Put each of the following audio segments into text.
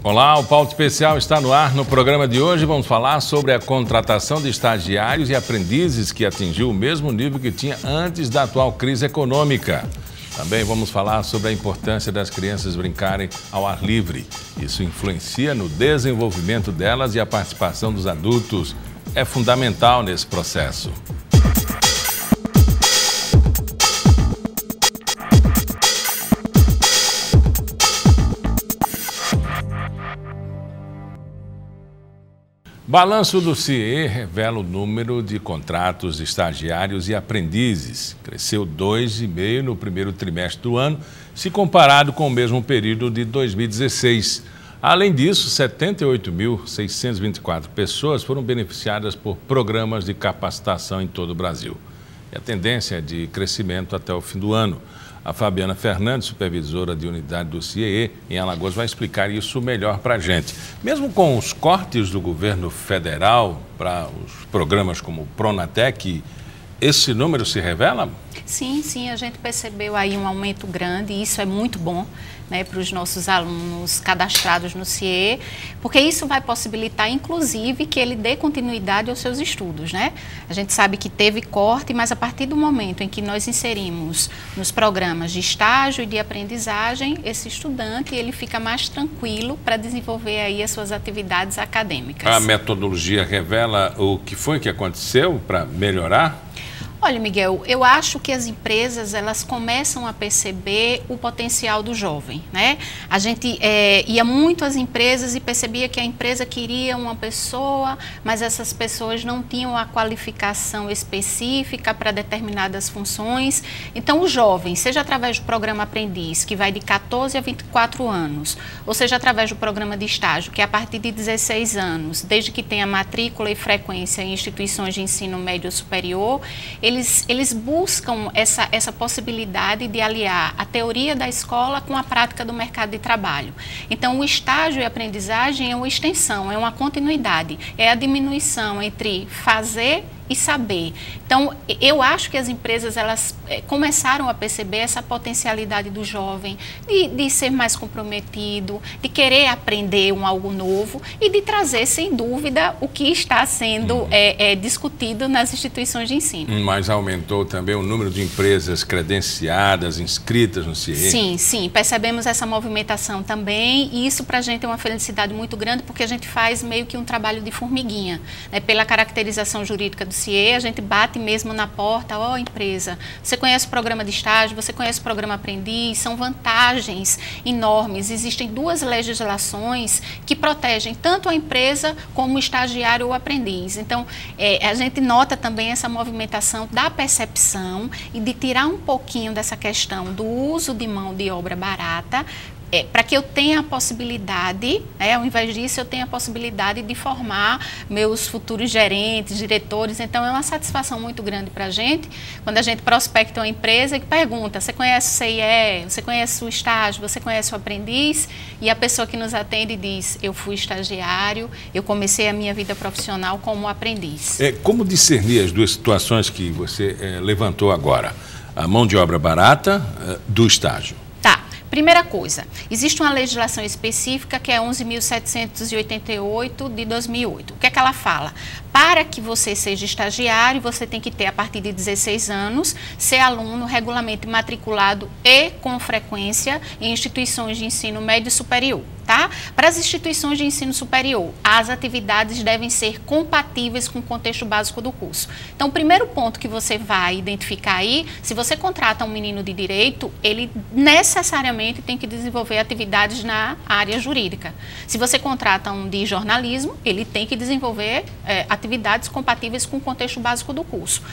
Olá, o Pauta Especial está no ar. No programa de hoje vamos falar sobre a contratação de estagiários e aprendizes que atingiu o mesmo nível que tinha antes da atual crise econômica. Também vamos falar sobre a importância das crianças brincarem ao ar livre. Isso influencia no desenvolvimento delas e a participação dos adultos é fundamental nesse processo. Balanço do CIE revela o número de contratos de estagiários e aprendizes. Cresceu 2,5% no primeiro trimestre do ano, se comparado com o mesmo período de 2016. Além disso, 78.624 pessoas foram beneficiadas por programas de capacitação em todo o Brasil. E a tendência é de crescimento até o fim do ano. A Fabiana Fernandes, supervisora de unidade do CIE em Alagoas, vai explicar isso melhor para a gente. Mesmo com os cortes do governo federal para os programas como o Pronatec, esse número se revela? Sim, a gente percebeu aí um aumento grande e isso é muito bom, né, para os nossos alunos cadastrados no CIE, porque isso vai possibilitar, inclusive, que ele dê continuidade aos seus estudos, né? A gente sabe que teve corte, mas a partir do momento em que nós inserimos nos programas de estágio e de aprendizagem, esse estudante ele fica mais tranquilo para desenvolver aí as suas atividades acadêmicas. A metodologia revela o que foi que aconteceu para melhorar? Olha, Miguel, eu acho que as empresas, elas começam a perceber o potencial do jovem, né? A gente ia muito às empresas e percebia que a empresa queria uma pessoa, mas essas pessoas não tinham a qualificação específica para determinadas funções. Então, o jovem, seja através do programa Aprendiz, que vai de 14 a 24 anos, ou seja através do programa de estágio, que é a partir de 16 anos, desde que tenha matrícula e frequência em instituições de ensino médio superior, eles buscam essa possibilidade de aliar a teoria da escola com a prática do mercado de trabalho. Então, o estágio e aprendizagem é uma extensão, é uma continuidade, é a diminuição entre fazer e saber. Então, eu acho que as empresas, elas começaram a perceber essa potencialidade do jovem, de ser mais comprometido, de querer aprender algo novo e de trazer, sem dúvida, o que está sendo discutido nas instituições de ensino. Mas aumentou também o número de empresas credenciadas, inscritas no CIE? Sim, percebemos essa movimentação também e isso para a gente é uma felicidade muito grande porque a gente faz meio que um trabalho de formiguinha, né? Pela caracterização jurídica do CIE, a gente bate mesmo na porta, empresa, você conhece o programa de estágio, você conhece o programa Aprendiz, são vantagens enormes. Existem duas legislações que protegem tanto a empresa como o estagiário ou aprendiz. Então, a gente nota também essa movimentação da percepção e de tirar um pouquinho dessa questão do uso de mão de obra barata, para que eu tenha a possibilidade, ao invés disso, eu tenha a possibilidade de formar meus futuros gerentes, diretores. Então, é uma satisfação muito grande para a gente, quando a gente prospecta uma empresa que pergunta, você conhece o CIE, você conhece o estágio, você conhece o aprendiz? E a pessoa que nos atende diz, eu fui estagiário, eu comecei a minha vida profissional como aprendiz. Como discernir as duas situações que você levantou agora? A mão de obra barata do estágio. Primeira coisa, existe uma legislação específica que é 11.788 de 2008. O que é que ela fala? Para que você seja estagiário, você tem que ter, a partir de 16 anos, ser aluno regularmente matriculado e com frequência em instituições de ensino médio e superior. Tá? Para as instituições de ensino superior, as atividades devem ser compatíveis com o contexto básico do curso. Então, o primeiro ponto que você vai identificar aí, se você contrata um menino de direito, ele necessariamente tem que desenvolver atividades na área jurídica. Se você contrata um de jornalismo, ele tem que desenvolver atividades compatíveis com o contexto básico do curso.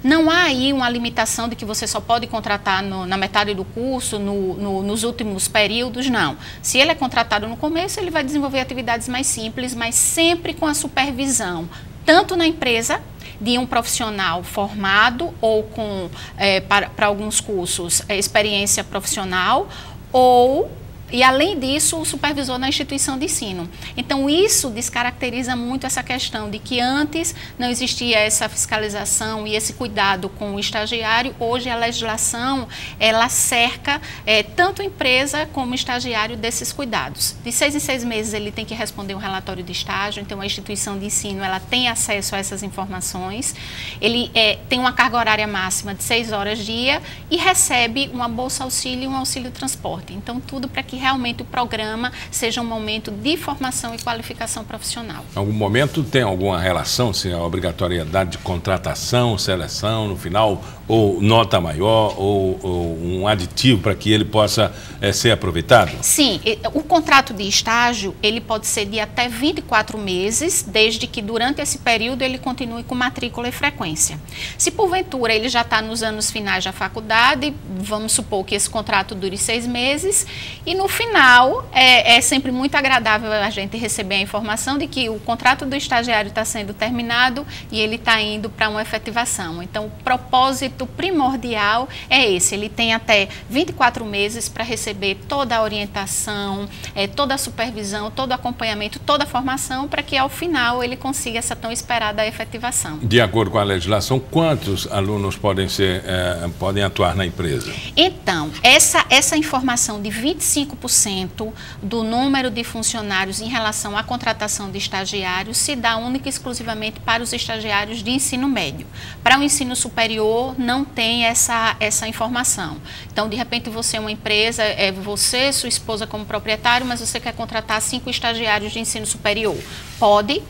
Não há aí uma limitação de que você só pode contratar na metade do curso, nos últimos períodos, não. Se ele é contratado no começo, ele vai desenvolver atividades mais simples, mas sempre com a supervisão, tanto na empresa, de um profissional formado ou com, para alguns cursos, experiência profissional, ou E, além disso, o supervisor na instituição de ensino. Então, isso descaracteriza muito essa questão de que antes não existia essa fiscalização e esse cuidado com o estagiário. Hoje, a legislação, ela cerca tanto a empresa como o estagiário desses cuidados. De 6 em 6 meses, ele tem que responder um relatório de estágio. Então, a instituição de ensino, ela tem acesso a essas informações. Ele tem uma carga horária máxima de 6 horas dia e recebe uma bolsa auxílio e um auxílio transporte. Então, tudo para que realmente o programa seja um momento de formação e qualificação profissional. Em algum momento tem alguma relação, se a obrigatoriedade de contratação, seleção, no final, ou nota maior, ou um aditivo para que ele possa ser aproveitado? Sim, o contrato de estágio, ele pode ser de até 24 meses, desde que durante esse período ele continue com matrícula e frequência. Se porventura ele já está nos anos finais da faculdade, vamos supor que esse contrato dure 6 meses, e no final é sempre muito agradável a gente receber a informação de que o contrato do estagiário está sendo terminado e ele está indo para uma efetivação. Então, o propósito primordial é esse, ele tem até 24 meses para receber toda a orientação, toda a supervisão, todo o acompanhamento, toda a formação, para que ao final ele consiga essa tão esperada efetivação. De acordo com a legislação, quantos alunos podem atuar na empresa? Então, essa informação de 25% do número de funcionários em relação à contratação de estagiários se dá única e exclusivamente para os estagiários de ensino médio. Para o ensino superior, não tem essa informação. Então, de repente, você é uma empresa, você, sua esposa como proprietário, mas você quer contratar 5 estagiários de ensino superior. Pode,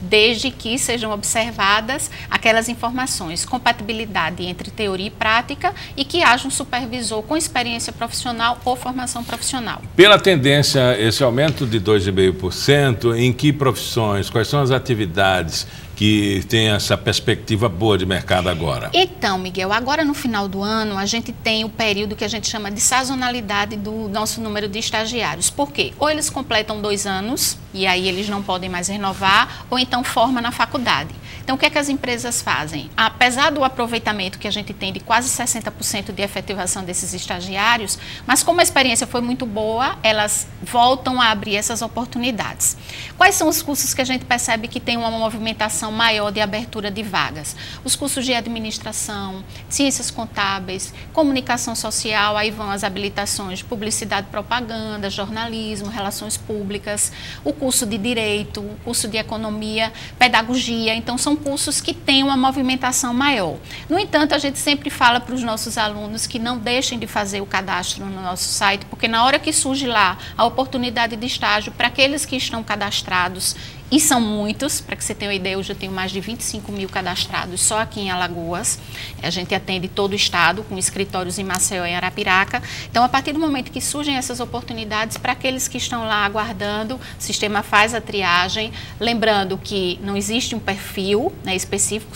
desde que sejam observadas aquelas informações, compatibilidade entre teoria e prática e que haja um supervisor com experiência profissional ou formação profissional. Pela tendência, esse aumento de 2,5%, em que profissões, quais são as atividades que tem essa perspectiva boa de mercado agora? Então, Miguel, agora no final do ano, a gente tem o período que a gente chama de sazonalidade do nosso número de estagiários. Por quê? Ou eles completam 2 anos, e aí eles não podem mais renovar, ou então forma na faculdade. Então, o que é que as empresas fazem? Apesar do aproveitamento que a gente tem de quase 60% de efetivação desses estagiários, mas como a experiência foi muito boa, elas voltam a abrir essas oportunidades. Quais são os cursos que a gente percebe que tem uma movimentação maior de abertura de vagas? Os cursos de administração, ciências contábeis, comunicação social, aí vão as habilitações de publicidade e propaganda, jornalismo, relações públicas, o curso de direito, o curso de economia, pedagogia. Então, são cursos que têm uma movimentação maior. No entanto, a gente sempre fala para os nossos alunos que não deixem de fazer o cadastro no nosso site, porque na hora que surge lá a oportunidade de estágio, para aqueles que estão cadastrados, e são muitos, para que você tenha uma ideia, hoje eu tenho mais de 25 mil cadastrados só aqui em Alagoas. A gente atende todo o estado, com escritórios em Maceió e Arapiraca. Então, a partir do momento que surgem essas oportunidades, para aqueles que estão lá aguardando, o sistema faz a triagem, lembrando que não existe um perfil, né, específico,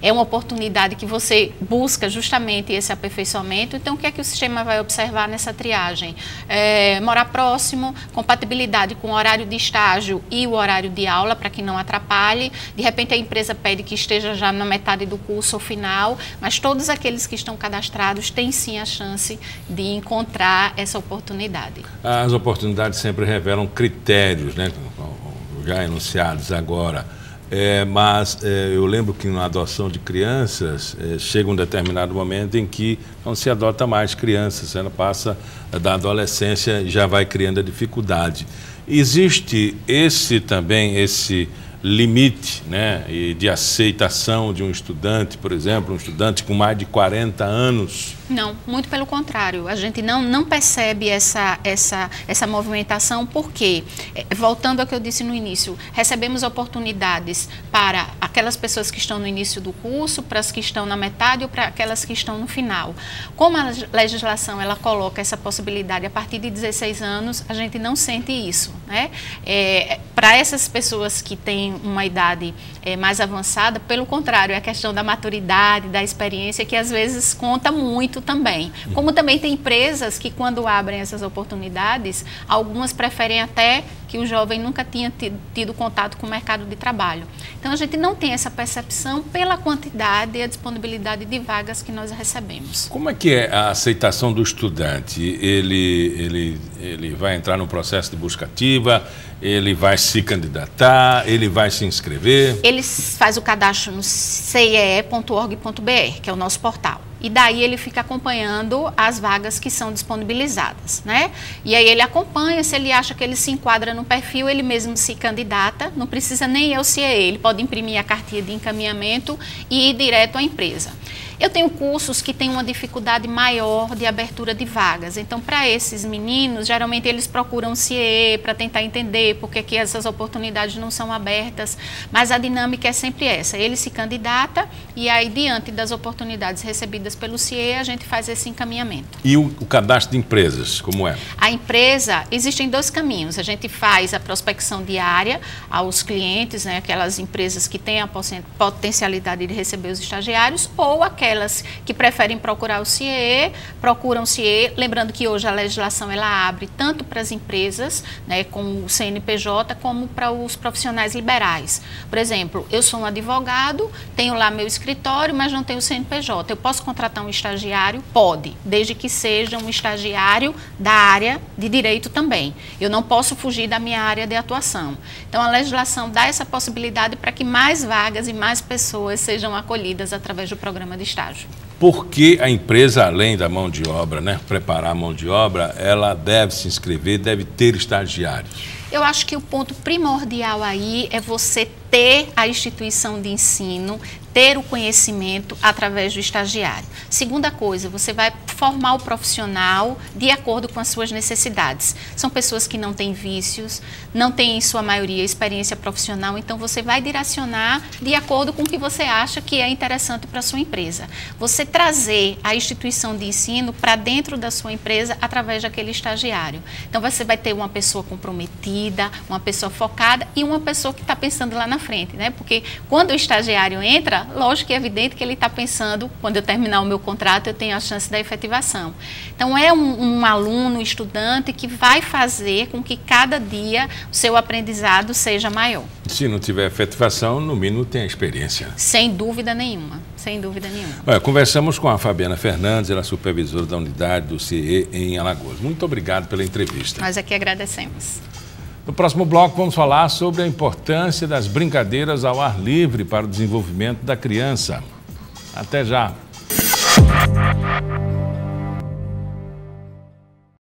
é uma oportunidade que você busca justamente esse aperfeiçoamento. Então, o que é que o sistema vai observar nessa triagem? Morar próximo, compatibilidade com o horário de estágio e o horário de aula, para que não atrapalhe. De repente a empresa pede que esteja já na metade do curso ou final, mas todos aqueles que estão cadastrados têm sim a chance de encontrar essa oportunidade. As oportunidades sempre revelam critérios, né, já enunciados agora, mas eu lembro que na adoção de crianças chega um determinado momento em que não se adota mais crianças, ela passa da adolescência e já vai criando a dificuldade. Existe esse limite, né, de aceitação de um estudante, por exemplo, um estudante com mais de 40 anos? Não, muito pelo contrário. A gente não percebe essa movimentação, porque, voltando ao que eu disse no início, recebemos oportunidades para aquelas pessoas que estão no início do curso, para as que estão na metade ou para aquelas que estão no final. Como a legislação ela coloca essa possibilidade a partir de 16 anos, a gente não sente isso, né? Para essas pessoas que têm uma idade mais avançada, pelo contrário, é a questão da maturidade, da experiência, que às vezes conta muito também. Como também tem empresas que, quando abrem essas oportunidades, algumas preferem até que o jovem nunca tinha tido contato com o mercado de trabalho. Então, a gente não tem essa percepção pela quantidade e a disponibilidade de vagas que nós recebemos. Como é que é a aceitação do estudante? Ele vai entrar no processo de busca ativa, ele vai se candidatar, ele vai se inscrever? Ele faz o cadastro no ciee.org.br, que é o nosso portal. E daí ele fica acompanhando as vagas que são disponibilizadas, né? E aí ele acompanha, se ele acha que ele se enquadra no perfil, ele mesmo se candidata, não precisa nem ir ao CIE, ele pode imprimir a cartilha de encaminhamento e ir direto à empresa. Eu tenho cursos que têm uma dificuldade maior de abertura de vagas, então para esses meninos, geralmente eles procuram o CIE para tentar entender por que essas oportunidades não são abertas, mas a dinâmica é sempre essa, ele se candidata e aí diante das oportunidades recebidas pelo CIE, a gente faz esse encaminhamento. E o cadastro de empresas, como é? A empresa, existem dois caminhos, a gente faz a prospecção diária aos clientes, né, aquelas empresas que têm a potencialidade de receber os estagiários, ou aquelas que preferem procurar o CIE, procuram o CIE, lembrando que hoje a legislação ela abre tanto para as empresas, né, com o CNPJ, como para os profissionais liberais. Por exemplo, eu sou um advogado, tenho lá meu escritório, mas não tenho CNPJ. Eu posso contratar um estagiário? Pode, desde que seja um estagiário da área de direito também. Eu não posso fugir da minha área de atuação. Então, a legislação dá essa possibilidade para que mais vagas e mais pessoas sejam acolhidas através do programa de estágio. Por que a empresa, além da mão de obra, né, preparar a mão de obra, ela deve se inscrever, deve ter estagiários? Eu acho que o ponto primordial aí é você ter a instituição de ensino, ter o conhecimento através do estagiário. Segunda coisa, você vai formar o profissional de acordo com as suas necessidades. São pessoas que não têm vícios, não têm, em sua maioria, experiência profissional, então você vai direcionar de acordo com o que você acha que é interessante para a sua empresa. Você trazer a instituição de ensino para dentro da sua empresa através daquele estagiário. Então você vai ter uma pessoa comprometida, uma pessoa focada e uma pessoa que está pensando lá na frente, né? Porque quando o estagiário entra, lógico que é evidente que ele está pensando, quando eu terminar o meu contrato, eu tenho a chance da efetivação. Então, é um aluno, estudante, que vai fazer com que cada dia o seu aprendizado seja maior. Se não tiver efetivação, no mínimo tem a experiência. Sem dúvida nenhuma, sem dúvida nenhuma. Olha, conversamos com a Fabiana Fernandes, ela é supervisora da unidade do CIE em Alagoas. Muito obrigado pela entrevista. Nós aqui agradecemos. No próximo bloco, vamos falar sobre a importância das brincadeiras ao ar livre para o desenvolvimento da criança. Até já!